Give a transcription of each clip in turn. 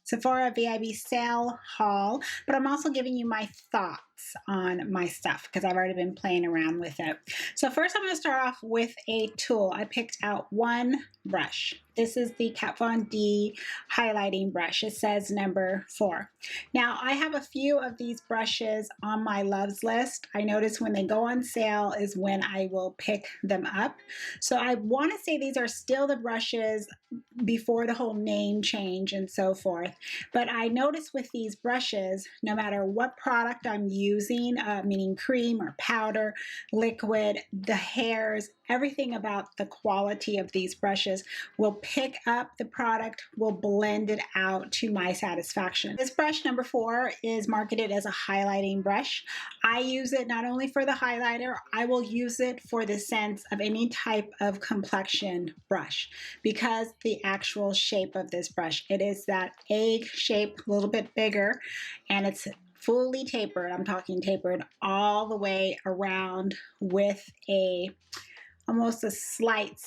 Sephora Vib sale haul, but I'm also giving you my thoughts on my stuff because I've already been playing around with it. So first I'm going to start off with a tool. I picked out one brush. This is the Kat Von D highlighting brush. It says number 4. Now I have a few of these brushes on my loves list. I notice when they go on sale is when I will pick them up. So I want to say these are still the brushes before the whole name change and so forth. But I notice with these brushes, no matter what product I'm using, meaning cream or powder, liquid, the hairs, everything about the quality of these brushes will pick up the product, will blend it out to my satisfaction. This brush number 4 is marketed as a highlighting brush. I use it not only for the highlighter, I will use it for the sense of any type of complexion brush because the actual shape of this brush, it is that egg shape, a little bit bigger, and it's fully tapered. I'm talking tapered all the way around with almost a slight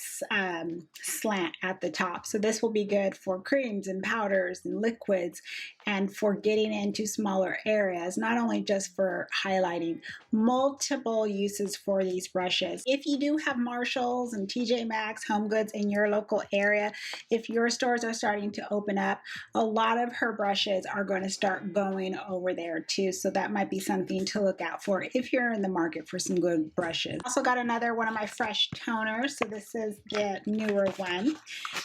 slant at the top. So this will be good for creams and powders and liquids and for getting into smaller areas, not only just for highlighting. Multiple uses for these brushes. If you do have Marshalls and TJ Maxx, Home Goods in your local area, if your stores are starting to open up, a lot of her brushes are going to start going over there too. So that might be something to look out for if you're in the market for some good brushes. Also got another one of my fresh toners. So this is the newer one,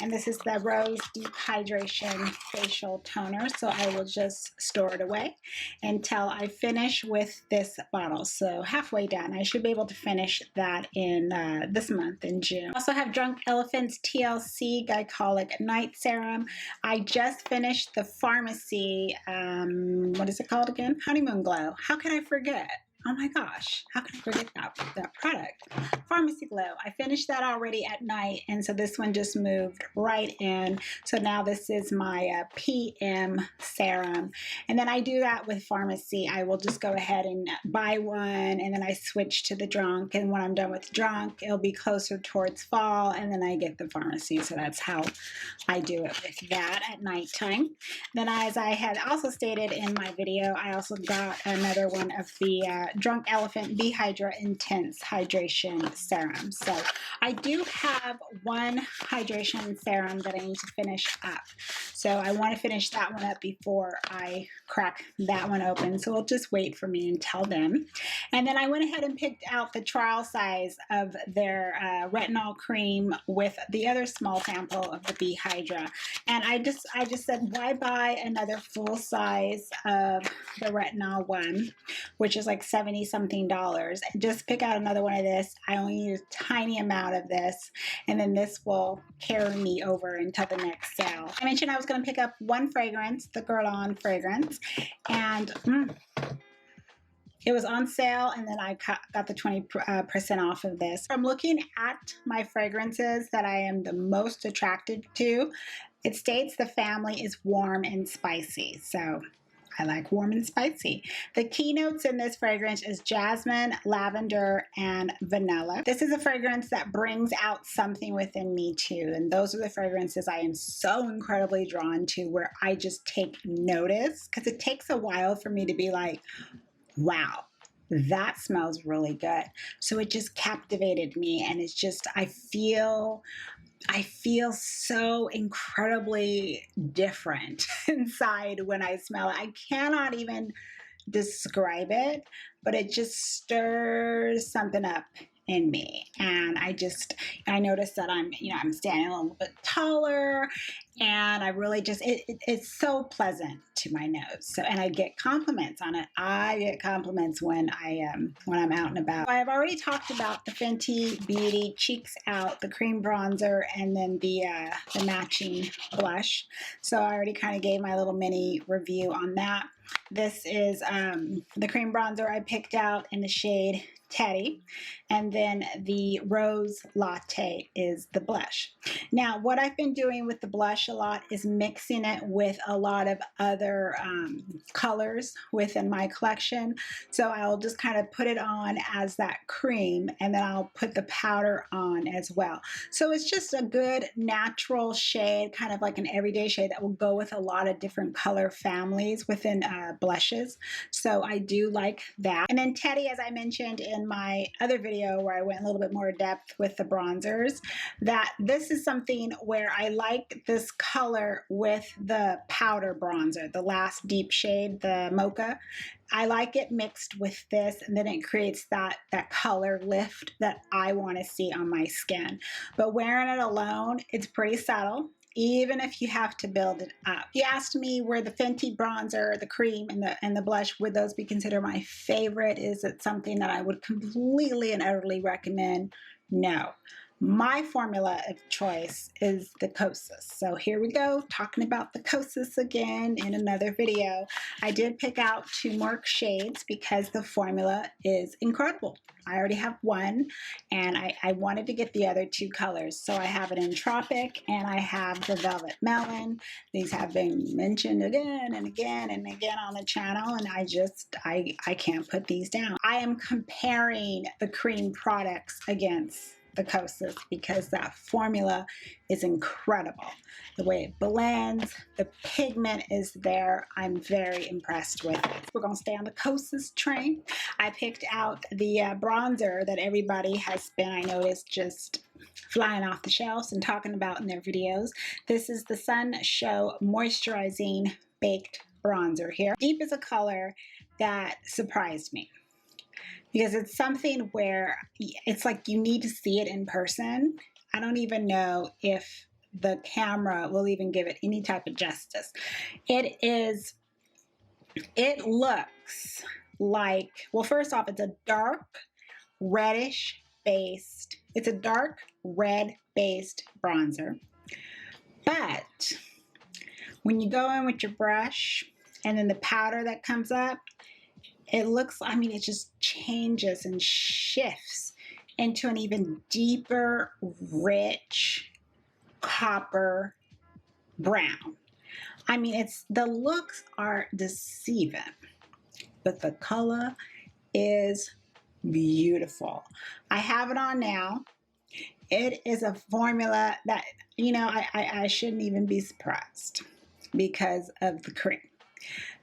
and this is the Rose Deep Hydration Facial Toner. So I will just store it away until I finish with this bottle. So halfway done, I should be able to finish that in this month in June. I also have Drunk Elephant's T.L.C. Glycolic Night Serum. I just finished the pharmacy, what is it called again? Honeymoon Glow. How can I forget? Oh my gosh, how can I forget that product? Pharmacy Glow. I finished that already at night, and so this one just moved right in. So now this is my PM serum. And then I do that with pharmacy. I will just go ahead and buy one, and then I switch to the Drunk. And when I'm done with Drunk, it'll be closer towards fall, and then I get the pharmacy. So that's how I do it with that at nighttime. Then as I had also stated in my video, I also got another one of the Drunk Elephant B-Hydra Intense Hydration Serum. So I do have one hydration serum that I need to finish up. So I want to finish that one up before I crack that one open. So we'll just wait for me until then. And then I went ahead and picked out the trial size of their retinol cream with the other small sample of the B-Hydra. And I just said, why buy another full size of the retinol one, which is like $70 something. Just pick out another one of this. I only use a tiny amount of this, and then this will carry me over until the next sale. I mentioned I was going to pick up one fragrance, the Guerlain fragrance, and it was on sale, and then I got the 20% off of this. I'm looking at my fragrances that I am the most attracted to. It states the family is warm and spicy, so I like warm and spicy. The keynotes in this fragrance is jasmine, lavender, and vanilla. This is a fragrance that brings out something within me too, and those are the fragrances I am so incredibly drawn to, where I just take notice, because it takes a while for me to be like, wow, that smells really good. So it just captivated me, and it's just, I feel so incredibly different inside when I smell it. I cannot even describe it, but it just stirs something up in me. And I noticed that I'm standing a little bit taller, and I really just, it's so pleasant to my nose. So, and I get compliments on it. I get compliments when I'm out and about. I've already talked about the Fenty Beauty Cheeks Out, the cream bronzer, and then the matching blush. So I already kind of gave my little mini review on that. This is the cream bronzer I picked out in the shade Teddy, and then the Rose Latte is the blush. Now, what I've been doing with the blush a lot is mixing it with a lot of other colors within my collection. So I'll just kind of put it on as that cream, and then I'll put the powder on as well. So it's just a good natural shade, kind of like an everyday shade that will go with a lot of different color families within blushes. So I do like that. And then Teddy, as I mentioned in my other video where I went a little bit more depth with the bronzers, that this is something where I like this color with the powder bronzer, the last deep shade, the mocha. I like it mixed with this, and then it creates that color lift that I want to see on my skin. But wearing it alone, it's pretty subtle, even if you have to build it up. You asked me were the Fenty bronzer, the cream, and the blush, would those be considered my favorite? Is it something that I would completely and utterly recommend? No. My formula of choice is the Kosas. So here we go, talking about the Kosas again in another video. I did pick out 2 more shades because the formula is incredible. I already have one, and I wanted to get the other 2 colors. So I have it in Tropic, and I have the Velvet Melon. These have been mentioned again and again and again on the channel, and I can't put these down. I am comparing the cream products against the Kosas because that formula is incredible. The way it blends, the pigment is there. I'm very impressed with it. We're gonna stay on the Kosas train. I picked out the bronzer that everybody has been, I noticed, just flying off the shelves and talking about in their videos. This is the Sun Show Moisturizing Baked Bronzer here. Deep is a color that surprised me, because it's something where it's like you need to see it in person. I don't even know if the camera will even give it any type of justice. It looks like, well, first off, it's a dark reddish based, it's a dark red based bronzer. But when you go in with your brush and then the powder that comes up, it looks, I mean, it just changes and shifts into an even deeper, rich copper brown. I mean, the looks are deceiving, but the color is beautiful. I have it on now. It is a formula that, you know, I shouldn't even be surprised because of the cream.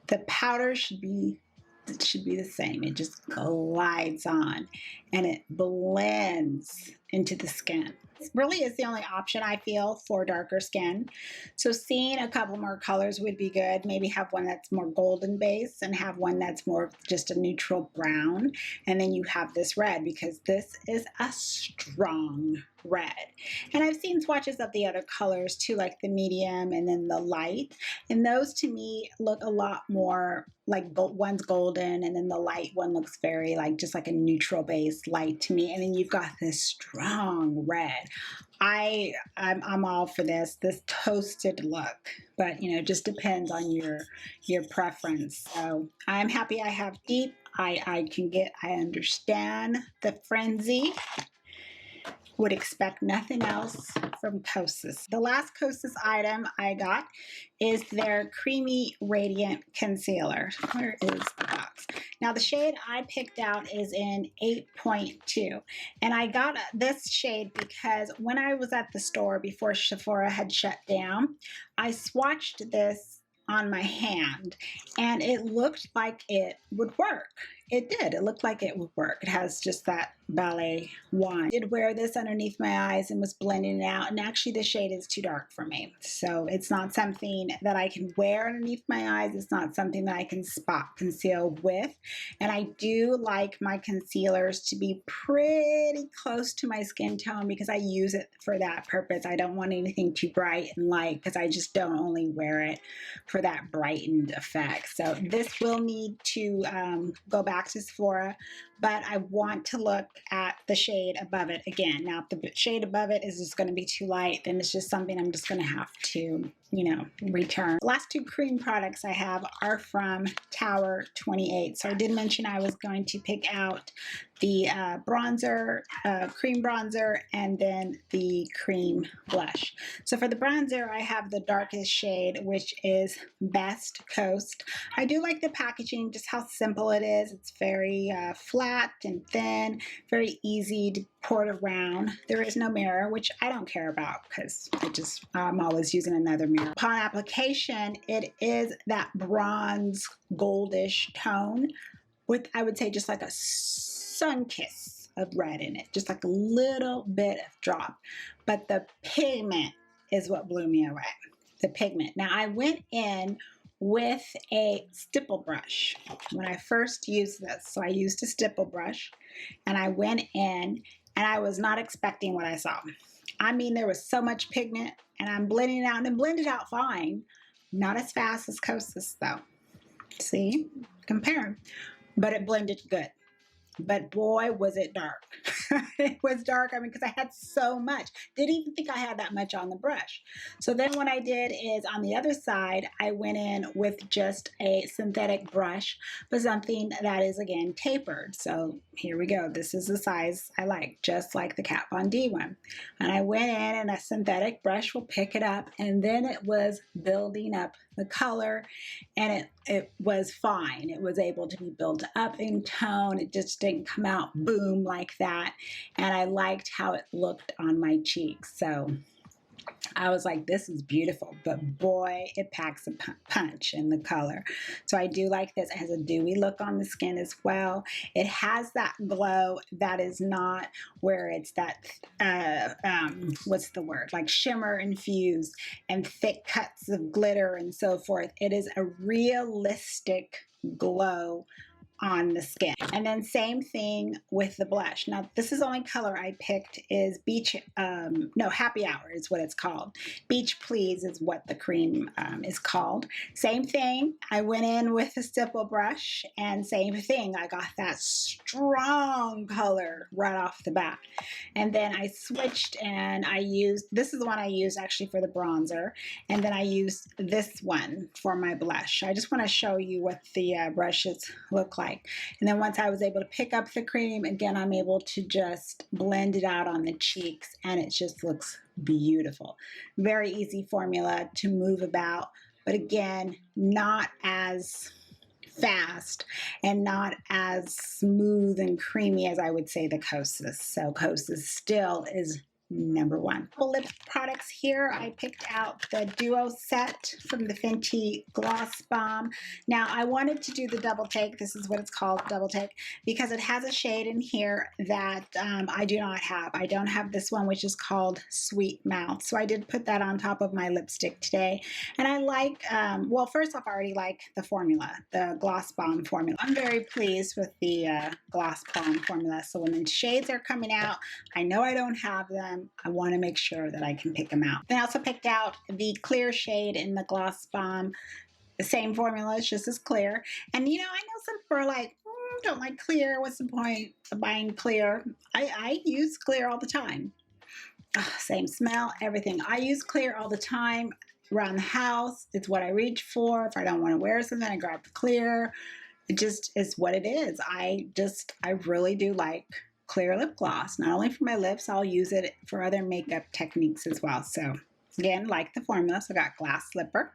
The powder should be the same. It just glides on and it blends into the skin. It really is the only option I feel for darker skin. So seeing a couple more colors would be good. Maybe have one that's more golden base and have one that's more just a neutral brown. And then you have this red, because this is a strong red. And I've seen swatches of the other colors too, like the medium and then the light. And those to me look a lot more like one's golden, and then the light one looks very like just like a neutral base light to me. And then you've got this strong red. I'm all for this toasted look, but you know, it just depends on your preference. So I'm happy I have deep. I understand the frenzy. Would expect nothing else from Kosas. The last Kosas item I got is their Creamy Radiant Concealer. Where is the box? Now the shade I picked out is in 8.2, and I got this shade because when I was at the store before Sephora had shut down, I swatched this on my hand and it looked like it would work. It did. It looked like it would work. It has just that ballet wand. I did wear this underneath my eyes and was blending it out, and actually the shade is too dark for me. So it's not something that I can wear underneath my eyes. It's not something that I can spot conceal with. And I do like my concealers to be pretty close to my skin tone because I use it for that purpose. I don't want anything too bright and light because I just don't only wear it for that brightened effect. So this will need to go back to Sephora, but I want to look at the shade above it again. Now, if the shade above it is just going to be too light, then it's just something I'm just going to have to, you know, return. The last two cream products I have are from Tower 28. So I did mention I was going to pick out the bronzer, cream bronzer, and then the cream blush. So for the bronzer, I have the darkest shade, which is Best Coast. I do like the packaging, just how simple it is. It's very flat and thin, very easy to pour it around. There is no mirror, which I don't care about because I'm always using another mirror. Upon application, it is that bronze goldish tone with, I would say, just like a sun kiss of red in it, just like a little bit of drop. But the pigment is what blew me away. The pigment. Now, I went in with a stipple brush when I first used this. So I used a stipple brush and I went in and I was not expecting what I saw. I mean, there was so much pigment and I'm blending it out, and it blended out fine. Not as fast as Kosas though. See, compare. But it blended good. But boy, was it dark. It was dark, I mean, because I had so much. Didn't even think I had that much on the brush. So then what I did is on the other side, I went in with just a synthetic brush, but something that is, again, tapered. So here we go. This is the size I like, just like the Kat Von D one. And I went in and a synthetic brush will pick it up, and then it was building up the color, and it was fine. It was able to be built up in tone. It just didn't come out boom like that. And I liked how it looked on my cheeks. So I was like, this is beautiful, but boy, it packs a punch in the color. So I do like this. It has a dewy look on the skin as well. It has that glow that is not where it's that, what's the word? Like shimmer infused and thick cuts of glitter and so forth. It is a realistic glow on the skin. And then same thing with the blush. Now, this is the only color I picked is Happy Hour is what it's called. Beach Please is what the cream is called. Same thing. I went in with a stipple brush and same thing. I got that strong color right off the bat. And then I switched and I used, this is the one I used actually for the bronzer. And then I used this one for my blush. I just want to show you what the brushes look like. And then once I was able to pick up the cream, again, I'm able to just blend it out on the cheeks and it just looks beautiful. Very easy formula to move about, but again, not as fast and not as smooth and creamy as I would say the Kosas. So Kosas still is number one. Lip products here, I picked out the duo set from the Fenty Gloss Bomb. Now I wanted to do the double take. This is what it's called, double take, because it has a shade in here that I do not have. I don't have this one, which is called Sweet Mouth. So I did put that on top of my lipstick today. And I like, well, first off, I already like the formula, the Gloss Bomb formula. I'm very pleased with the Gloss Bomb formula. So when the shades are coming out, I know I don't have them. I want to make sure that I can pick them out. Then I also picked out the clear shade in the Gloss Bomb. The same formula, it's just as clear. And you know, I know some people are like, don't like clear. What's the point of buying clear? I use clear all the time. Same smell, everything. I use clear all the time around the house. It's what I reach for. If I don't want to wear something, I grab the clear. It just is what it is. I really do like clear lip gloss, not only for my lips, I'll use it for other makeup techniques as well. So again, like the formula, so I got glass slipper.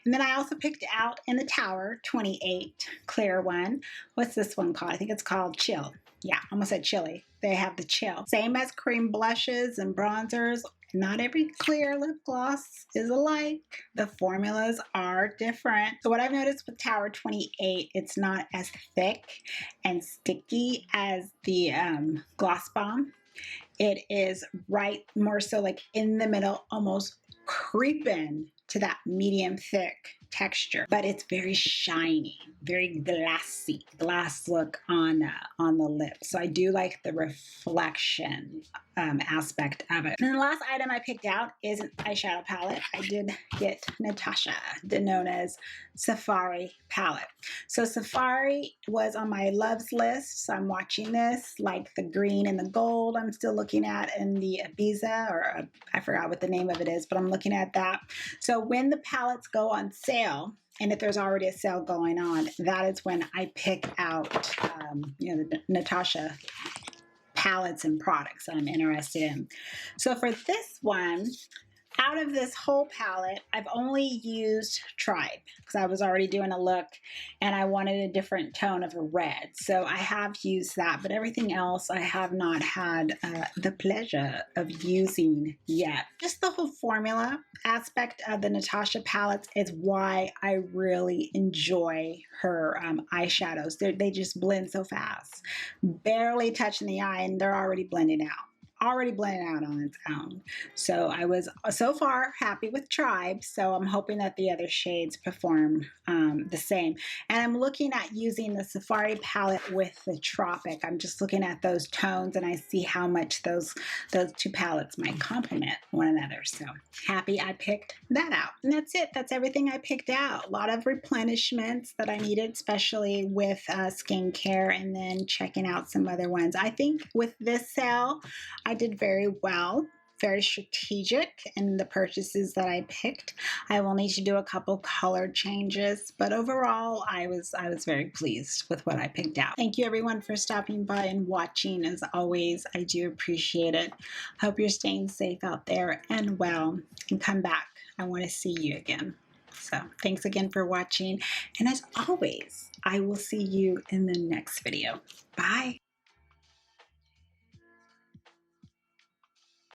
And then I also picked out in the Tower 28 clear one. What's this one called? I think it's called Chill. Yeah, almost said chilly. They have the Chill. Same as cream blushes and bronzers. Not every clear lip gloss is alike. The formulas are different. So what I've noticed with Tower 28, it's not as thick and sticky as the Gloss Bomb. It is right more so like in the middle, almost creeping to that medium thick texture, but it's very shiny, very glass look on the lips. So I do like the reflection aspect of it. And the last item I picked out is an eyeshadow palette. I did get Natasha, known as Safari palette. So Safari was on my loves list. So I'm watching this, like the green and the gold I'm still looking at in the Ibiza, or I forgot what the name of it is, but I'm looking at that. So when the palettes go on sale, and if there's already a sale going on, that is when I pick out, the Natasha palettes and products that I'm interested in. So for this one, out of this whole palette, I've only used Tribe because I was already doing a look and I wanted a different tone of a red. So I have used that, but everything else I have not had the pleasure of using yet. Just the whole formula aspect of the Natasha palettes is why I really enjoy her eyeshadows. They just blend so fast. Barely touching the eye and they're already blending out. Already blended out on its own. So I was so far happy with Tribe. So I'm hoping that the other shades perform the same. And I'm looking at using the Safari palette with the Tropic. I'm just looking at those tones and I see how much those two palettes might complement one another. So happy I picked that out. And that's it. That's everything I picked out. A lot of replenishments that I needed, especially with skincare, and then checking out some other ones. I think with this sale, I did very well, very strategic in the purchases that I picked. I will need to do a couple color changes, but overall, I was very pleased with what I picked out. Thank you everyone for stopping by and watching. As always, I do appreciate it. Hope you're staying safe out there and well, and come back. I want to see you again. So thanks again for watching. And as always, I will see you in the next video. Bye.